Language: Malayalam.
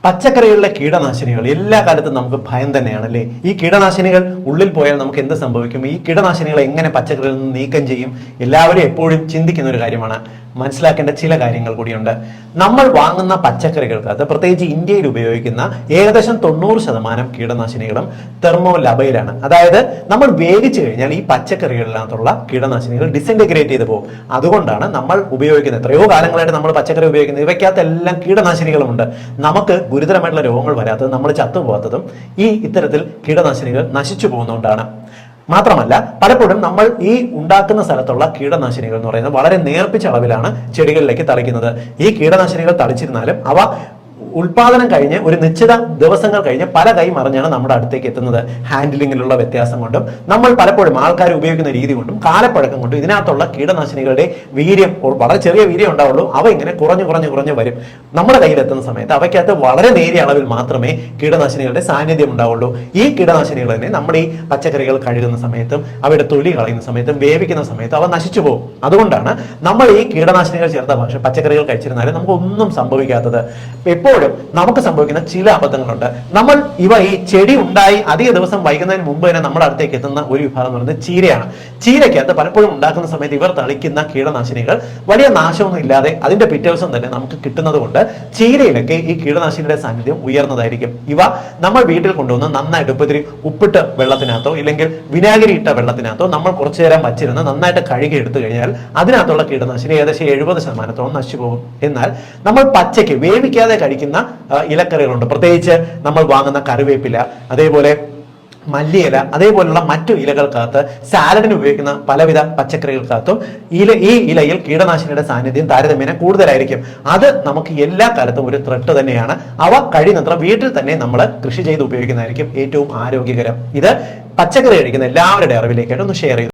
പച്ചക്കറികളിലെ കീടനാശിനികൾ എല്ലാ കാലത്തും നമുക്ക് ഭയം തന്നെയാണ് അല്ലേ? ഈ കീടനാശിനികൾ ഉള്ളിൽ പോയാൽ നമുക്ക് എന്ത് സംഭവിക്കും? ഈ കീടനാശിനികളെ എങ്ങനെ പച്ചക്കറികളിൽ നിന്ന് നീക്കം ചെയ്യും? എല്ലാവരും എപ്പോഴും ചിന്തിക്കുന്ന ഒരു കാര്യമാണ്. മനസ്സിലാക്കേണ്ട ചില കാര്യങ്ങൾ കൂടിയുണ്ട്. നമ്മൾ വാങ്ങുന്ന പച്ചക്കറികൾക്കകത്ത്, പ്രത്യേകിച്ച് ഇന്ത്യയിൽ ഉപയോഗിക്കുന്ന ഏകദേശം 90% കീടനാശിനികളും തെർമോലബൈലാണ്. അതായത് നമ്മൾ വേവിച്ചു കഴിഞ്ഞാൽ ഈ പച്ചക്കറികളിനകത്തുള്ള കീടനാശിനികൾ ഡിസിൻറ്റഗ്രേറ്റ് ചെയ്ത് പോകും. അതുകൊണ്ടാണ് നമ്മൾ ഉപയോഗിക്കുന്നത്, എത്രയോ കാലങ്ങളായിട്ട് നമ്മൾ പച്ചക്കറി ഉപയോഗിക്കുന്നത്, ഇവയ്ക്കകത്ത് എല്ലാം കീടനാശിനികളുമുണ്ട്. നമുക്ക് ഗുരുതരമായിട്ടുള്ള രോഗങ്ങൾ വരാത്തതും നമ്മൾ ചത്തുപോകാത്തതും ഈ ഇത്തരത്തിൽ കീടനാശിനികൾ നശിച്ചു പോകുന്നതുകൊണ്ടാണ്. മാത്രമല്ല, പലപ്പോഴും നമ്മൾ ഈ ഉണ്ടാക്കുന്ന സ്ഥലത്തുള്ള കീടനാശിനികൾ എന്ന് പറയുന്നത് വളരെ നേർപ്പിച്ച അളവിലാണ് ചെടികളിലേക്ക് തളിക്കുന്നത്. ഈ കീടനാശിനികൾ തളിച്ചിരുന്നാലും അവ ഉൽപാദനം കഴിഞ്ഞ് ഒരു നിശ്ചിത ദിവസങ്ങൾ കഴിഞ്ഞ് പല കൈ മറിഞ്ഞാണ് നമ്മുടെ അടുത്തേക്ക് എത്തുന്നത്. ഹാൻഡിലിങ്ങിലുള്ള വ്യത്യാസം കൊണ്ടും നമ്മൾ പലപ്പോഴും ആൾക്കാർ ഉപയോഗിക്കുന്ന രീതി കൊണ്ടും കാലപ്പഴക്കം കൊണ്ടും ഇതിനകത്തുള്ള കീടനാശിനികളുടെ വീര്യം വളരെ ചെറിയ വീര്യം ഉണ്ടാവുള്ളൂ. അവ ഇങ്ങനെ കുറഞ്ഞു വരും. നമ്മുടെ കയ്യിലെത്തുന്ന സമയത്ത് അവയ്ക്കകത്ത് വളരെ നേരിയ അളവിൽ മാത്രമേ കീടനാശിനികളുടെ സാന്നിധ്യം ഉണ്ടാവുള്ളൂ. ഈ കീടനാശിനികൾ തന്നെ നമ്മുടെ ഈ പച്ചക്കറികൾ കഴുകുന്ന സമയത്തും അവയുടെ തൊലി കളയുന്ന സമയത്തും വേവിക്കുന്ന സമയത്തും അവ നശിച്ചു പോകും. അതുകൊണ്ടാണ് നമ്മൾ ഈ കീടനാശിനികൾ ചേർത്ത പച്ചക്കറികൾ കഴിച്ചിരുന്നാലും നമുക്ക് ഒന്നും സംഭവിക്കാത്തത്. എപ്പോഴും നമുക്ക് സംഭവിക്കുന്ന ചില അബദ്ധങ്ങളുണ്ട്. നമ്മൾ ഈ ചെടി ഉണ്ടായി അധിക ദിവസം വൈകുന്നതിന് മുമ്പ് തന്നെ നമ്മുടെ അടുത്തേക്ക് എത്തുന്ന ഒരു വിഭാഗം എന്ന് പറയുന്നത് ചീരയാണ്. ചീരയ്ക്കകത്ത് പലപ്പോഴും ഉണ്ടാക്കുന്ന സമയത്ത് ഇവർ തളിക്കുന്ന കീടനാശിനികൾ വലിയ നാശമൊന്നും ഇല്ലാതെ അതിന്റെ പിറ്റേ ദിവസം തന്നെ നമുക്ക് കിട്ടുന്നത് കൊണ്ട് ചീരയിലൊക്കെ ഈ കീടനാശിനിയുടെ സാന്നിധ്യം ഉയർന്നതായിരിക്കും. ഇവ നമ്മൾ വീട്ടിൽ കൊണ്ടുവന്ന് നന്നായിട്ട് ഉപ്പിട്ട് വെള്ളത്തിനകത്തോ ഇല്ലെങ്കിൽ വിനാഗിരി ഇട്ട വെള്ളത്തിനകത്തോ നമ്മൾ കുറച്ചു നേരം വച്ചിരുന്ന് നന്നായിട്ട് കഴുകി എടുത്തു കഴിഞ്ഞാൽ അതിനകത്തുള്ള കീടനാശിനി ഏകദേശം 70% നശിച്ചു പോകും. എന്നാൽ നമ്മൾ പച്ചയ്ക്ക് വേവിക്കാതെ കഴിക്കുന്ന ഇലക്കറികളുണ്ട്. പ്രത്യേകിച്ച് നമ്മൾ വാങ്ങുന്ന കറിവേപ്പില, അതേപോലെ മല്ലിയില, അതേപോലുള്ള മറ്റു ഇലകൾക്കകത്ത്, സാലഡിന് ഉപയോഗിക്കുന്ന പലവിധ പച്ചക്കറികൾക്കകത്തും ഈ ഇലയിൽ കീടനാശിനിയുടെ സാന്നിധ്യം താരതമ്യേന കൂടുതലായിരിക്കും. അത് നമുക്ക് എല്ലാ കാലത്തും ഒരു ത്രെട്ട് തന്നെയാണ്. അവ കഴിയുന്നത്ര വീട്ടിൽ തന്നെ നമ്മൾ കൃഷി ചെയ്ത് ഉപയോഗിക്കുന്നതായിരിക്കും ഏറ്റവും ആരോഗ്യകരം. ഇത് പച്ചക്കറി കഴിക്കുന്ന എല്ലാവരുടെ അറിവിലേക്കായിട്ട് ഒന്ന് ഷെയർ ചെയ്തു.